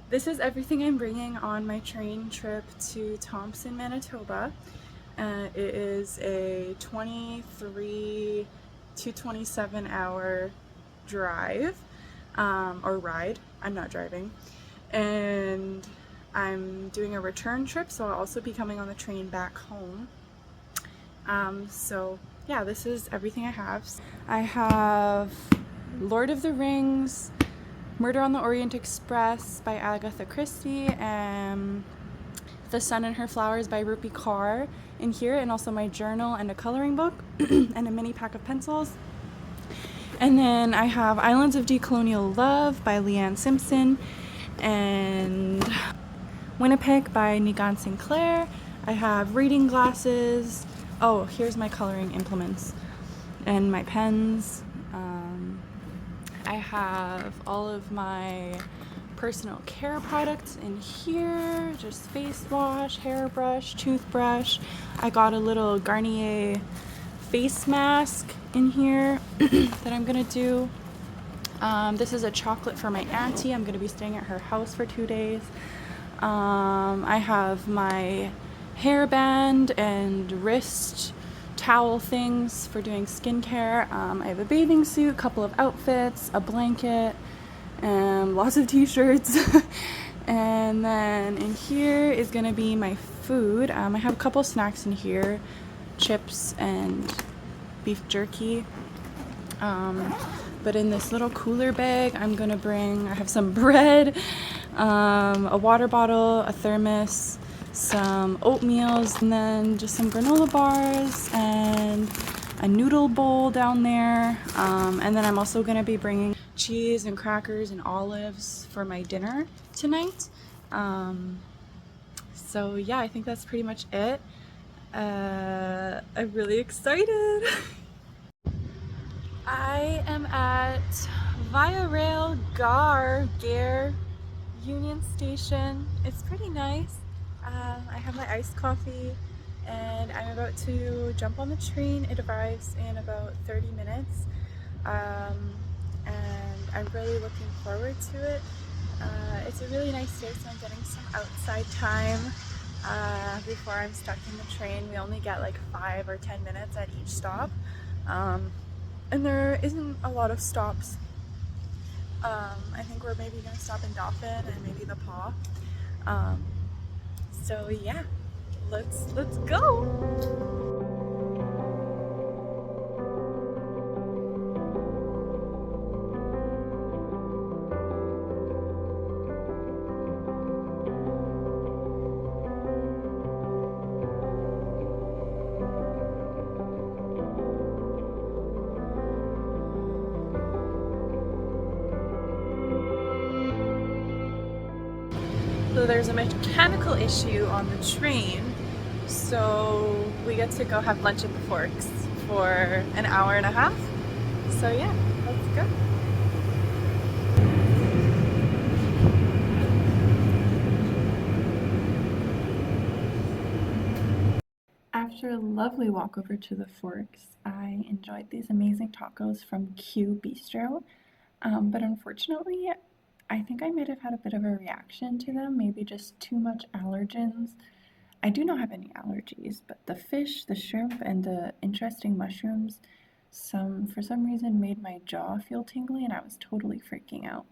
This is everything I'm bringing on my train trip to Thompson, Manitoba. It is a 23 to 27 hour drive, or ride. I'm not driving. And I'm doing a return trip, so I'll also be coming on the train back home. So yeah, this is everything I have. I have Lord of the Rings, Murder on the Orient Express by Agatha Christie, and The Sun and Her Flowers by Rupi Kaur in here, and also my journal and a coloring book and a mini pack of pencils. And then I have Islands of Decolonial Love by Leanne Simpson and Winnipeg by Nigan Sinclair. I have reading glasses. Oh, here's my coloring implements and my pens. I have all of my personal care products in here, just face wash, hairbrush, toothbrush. I got a little Garnier face mask in here that I'm gonna do. This is a chocolate for my auntie. I'm gonna be staying at her house for 2 days. I have my hairband and wrist towel things for doing skincare. I have a bathing suit, a couple of outfits, a blanket, and lots of t-shirts. And then in here is gonna be my food. I have a couple snacks in here, chips and beef jerky. But in this little cooler bag, I have some bread, a water bottle, a thermos, some oatmeals, and then just some granola bars and a noodle bowl down there. And then I'm also gonna be bringing cheese and crackers and olives for my dinner tonight. So yeah, I think that's pretty much it. I'm really excited. I am at Via Rail Gare Union Station. It's pretty nice. I have my iced coffee and I'm about to jump on the train. It arrives in about 30 minutes. And I'm really looking forward to it. It's a really nice day, so I'm getting some outside time before I'm stuck in the train. We only get like 5 or 10 minutes at each stop. And there isn't a lot of stops. I think we're maybe gonna stop in Dauphin and maybe the Paw. So yeah, let's go. So there's a mechanical issue on the train, so we get to go have lunch at the Forks for an hour and a half. So yeah, let's go. After a lovely walk over to the Forks, I enjoyed these amazing tacos from Q Bistro, but unfortunately I think I might have had a bit of a reaction to them, maybe just too much allergens. I do not have any allergies, but the fish, the shrimp, and the interesting mushrooms, for some reason made my jaw feel tingly and I was totally freaking out.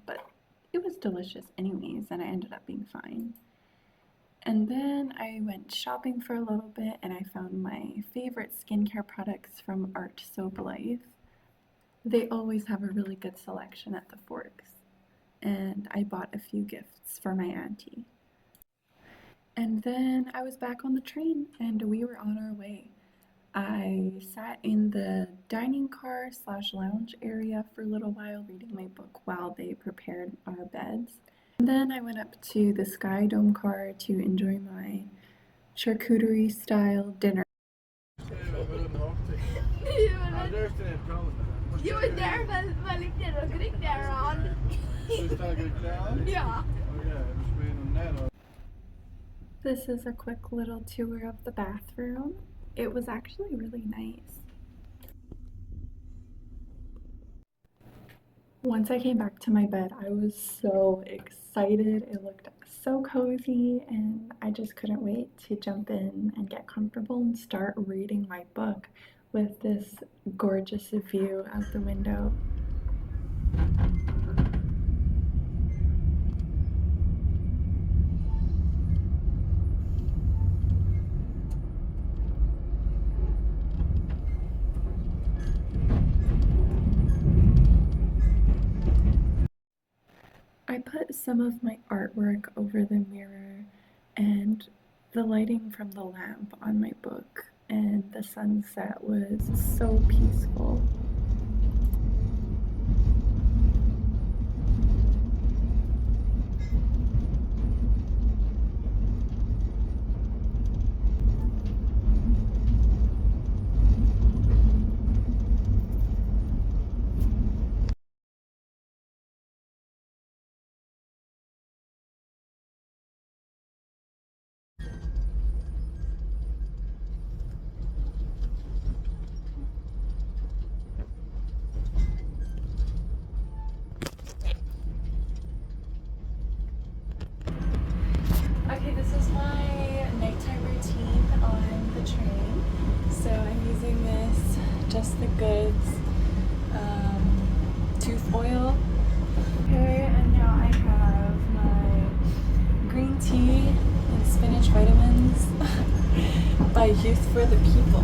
But it was delicious anyways, and I ended up being fine. And then I went shopping for a little bit and I found my favorite skincare products from Art Soap Life. They always have a really good selection at the Forks, and I bought a few gifts for my auntie. And then I was back on the train and we were on our way. I sat in the dining car / lounge area for a little while reading my book while they prepared our beds. And then I went up to the Sky Dome car to enjoy my charcuterie style dinner. You were there when ik did a good there on. Yeah. This is a quick little tour of the bathroom. It was actually really nice. Once I came back to my bed, I was so excited. It looked so cozy, and I just couldn't wait to jump in and get comfortable and start reading my book with this gorgeous view out the window. I put some of my artwork over the mirror and the lighting from the lamp on my book, and the sunset was so peaceful. Okay, this is my nighttime routine on the train. So I'm using this Just the Goods tooth oil. Okay, and now I have my green tea and spinach vitamins by Youth for the People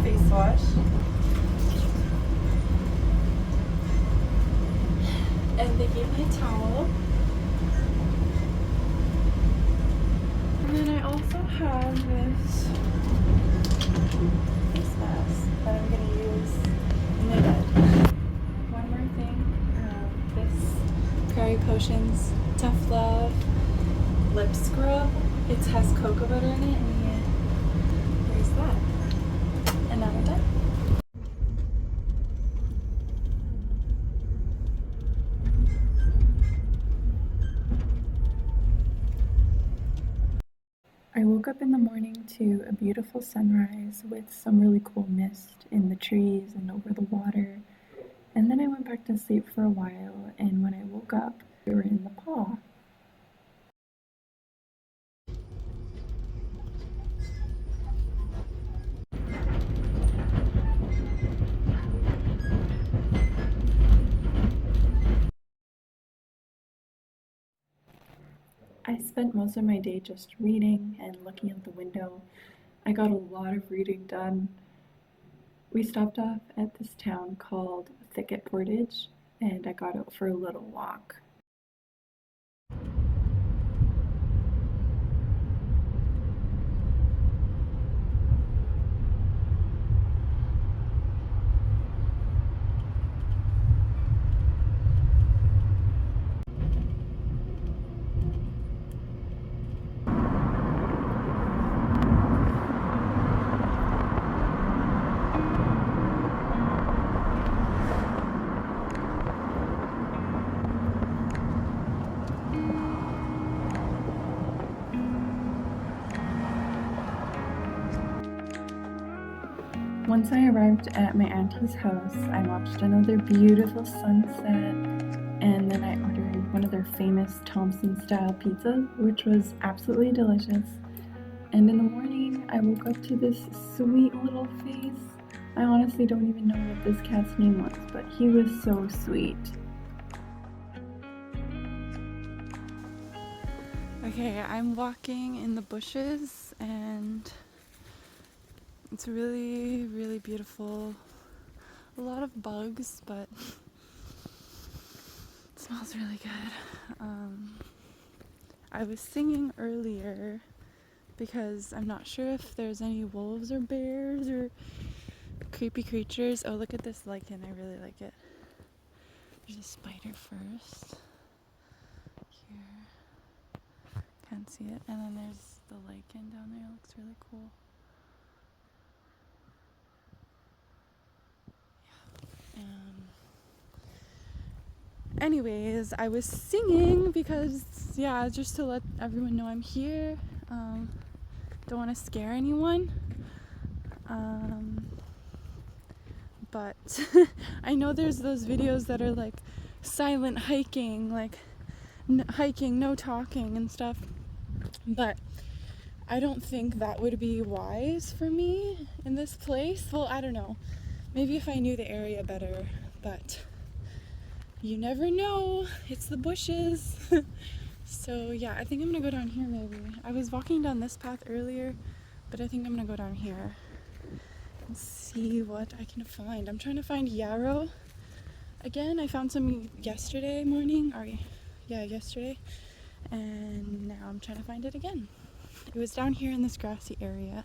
face wash. And they gave me a towel. And then I also have this face mask that I'm going to use in my bed. One more thing, this Prairie Potions Tough Love lip scrub. It has cocoa butter in it, and there's that. And now we're done. I woke up in the morning to a beautiful sunrise with some really cool mist in the trees and over the water. And then I went back to sleep for a while, and when I woke up, we were in the paw. I spent most of my day just reading and looking out the window. I got a lot of reading done. We stopped off at this town called Thicket Portage, and I got out for a little walk. Once I arrived at my auntie's house, I watched another beautiful sunset, and then I ordered one of their famous Thompson style pizzas, which was absolutely delicious. And in the morning, I woke up to this sweet little face. I honestly don't even know what this cat's name was, but he was so sweet. Okay, I'm walking in the bushes, and it's really, really beautiful. A lot of bugs, but it smells really good. I was singing earlier because I'm not sure if there's any wolves or bears or creepy creatures. Oh, look at this lichen. I really like it. There's a spider first. Here. Can't see it. And then there's the lichen down there. It looks really cool. Anyways, I was singing because, yeah, just to let everyone know I'm here. Don't want to scare anyone. but I know there's those videos that are like silent hiking, like hiking, no talking and stuff, but I don't think that would be wise for me in this place. Well, I don't know. Maybe if I knew the area better, but you never know. It's the bushes. So yeah, I think I'm gonna go down here maybe. I was walking down this path earlier, but I think I'm gonna go down here and see what I can find. I'm trying to find yarrow again. I found some yesterday morning, yesterday, and now I'm trying to find it again. It was down here in this grassy area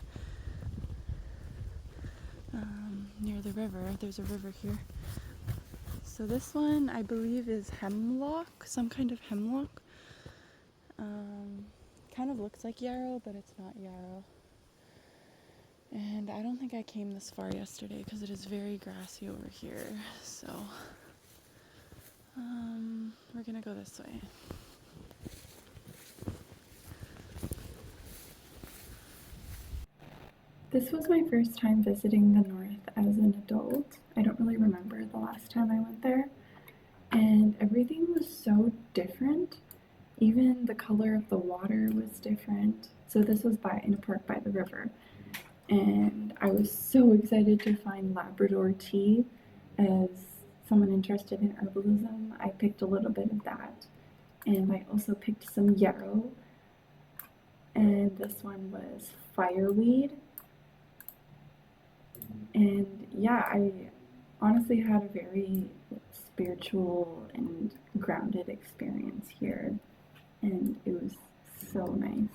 near the river. There's a river here. So this one I believe is hemlock, some kind of hemlock. Kind of looks like yarrow, but it's not yarrow. And I don't think I came this far yesterday because it is very grassy over here. So we're gonna go this way. This was my first time visiting the north as an adult. I don't really remember the last time I went there. And everything was so different. Even the color of the water was different. So this was in a park by the river. And I was so excited to find Labrador tea. As someone interested in herbalism, I picked a little bit of that. And I also picked some yarrow. And this one was fireweed. And yeah, I honestly had a very spiritual and grounded experience here. And it was so nice.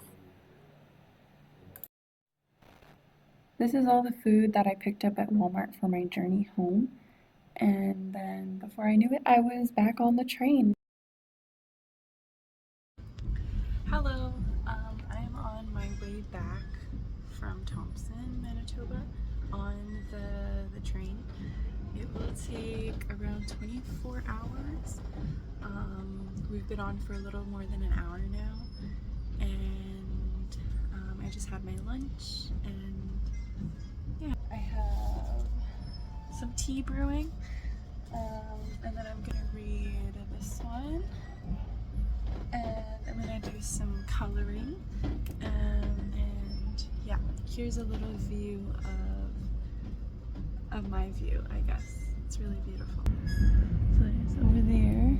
This is all the food that I picked up at Walmart for my journey home. And then before I knew it, I was back on the train. Hello, I am on my way back from Thompson, Manitoba on the train. It will take around 24 hours. We've been on for a little more than an hour now, and I just had my lunch, and yeah, I have some tea brewing, and then I'm gonna read this one, and I'm gonna do some coloring, and yeah, here's a little view of my view, I guess. It's really beautiful. So it's over there.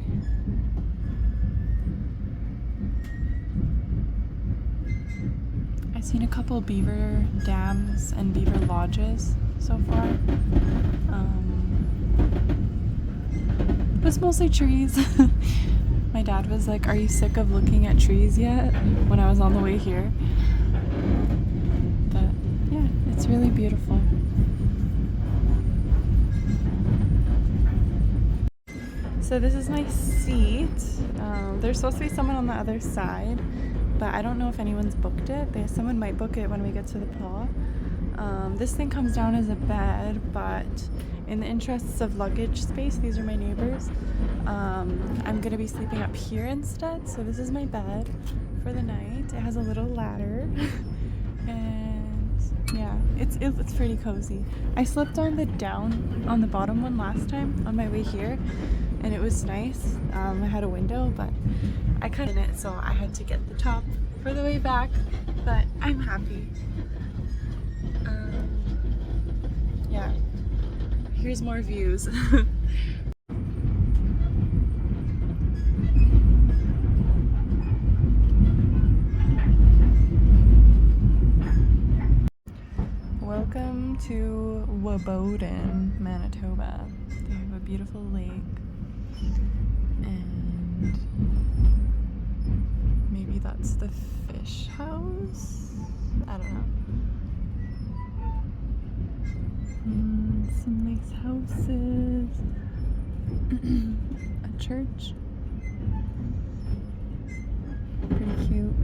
I've seen a couple beaver dams and beaver lodges so far. It was mostly trees. My dad was like, "Are you sick of looking at trees yet?" when I was on the way here. But yeah, it's really beautiful. So this is my seat. There's supposed to be someone on the other side, but I don't know if anyone's booked it. Someone might book it when we get to the paw. This thing comes down as a bed, but in the interests of luggage space, these are my neighbors. I'm gonna be sleeping up here instead. So this is my bed for the night. It has a little ladder, and yeah, it's pretty cozy. I slept on the bottom one last time on my way here, and it was nice. I had a window, but I cut in it, so I had to get the top for the way back, but I'm happy. Yeah, here's more views. Welcome to Woboden, Manitoba. They have a beautiful lake, and maybe that's the fish house? I don't know. Some nice houses. A church. Pretty cute.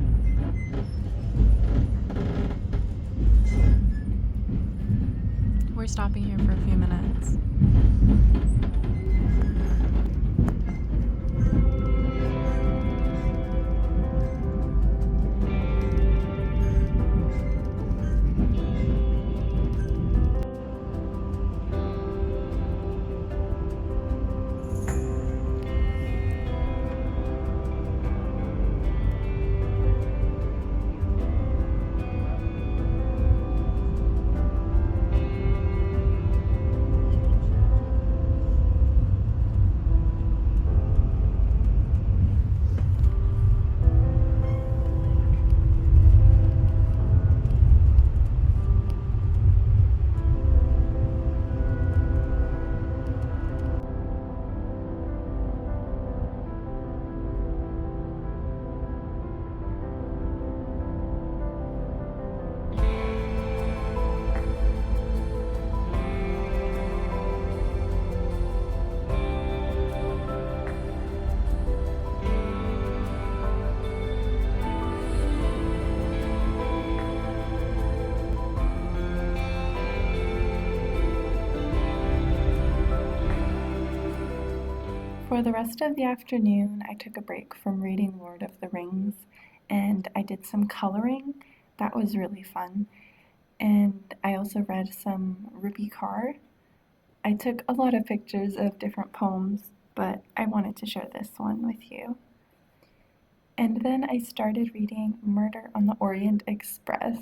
We're stopping here for a few minutes. For the rest of the afternoon, I took a break from reading Lord of the Rings and I did some coloring. That was really fun. And I also read some Rupi Kaur. I took a lot of pictures of different poems, but I wanted to share this one with you. And then I started reading Murder on the Orient Express,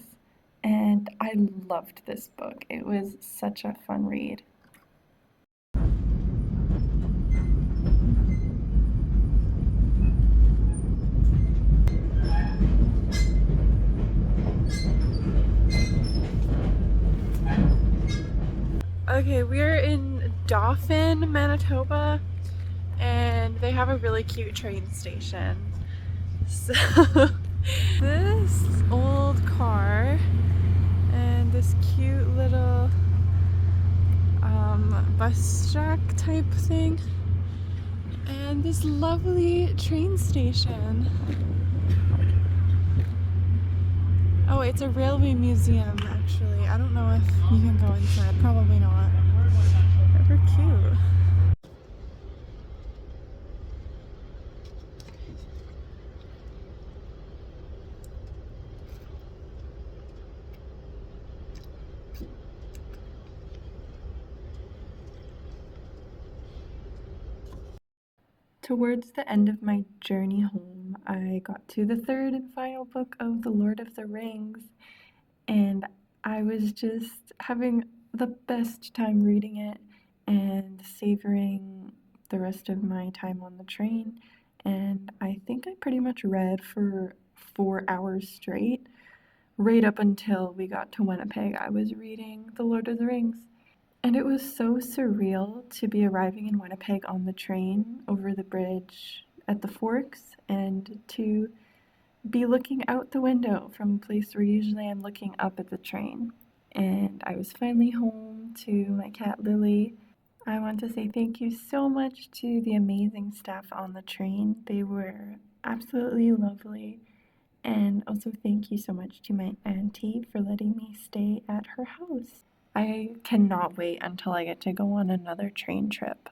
and I loved this book. It was such a fun read. Okay, we're in Dauphin, Manitoba, and they have a really cute train station. So this old car and this cute little bus jack type thing, and this lovely train station. Oh, it's a railway museum actually. I don't know if you can go inside, probably not. They're cute. Towards the end of my journey home, I got to the third and final book of The Lord of the Rings, and I was just having the best time reading it and savoring the rest of my time on the train. And I think I pretty much read for 4 hours straight. Right up until we got to Winnipeg, I was reading The Lord of the Rings. And it was so surreal to be arriving in Winnipeg on the train over the bridge at the Forks and to be looking out the window from a place where usually I'm looking up at the train. And I was finally home to my cat Lily. I want to say thank you so much to the amazing staff on the train. They were absolutely lovely. And also thank you so much to my auntie for letting me stay at her house. I cannot wait until I get to go on another train trip.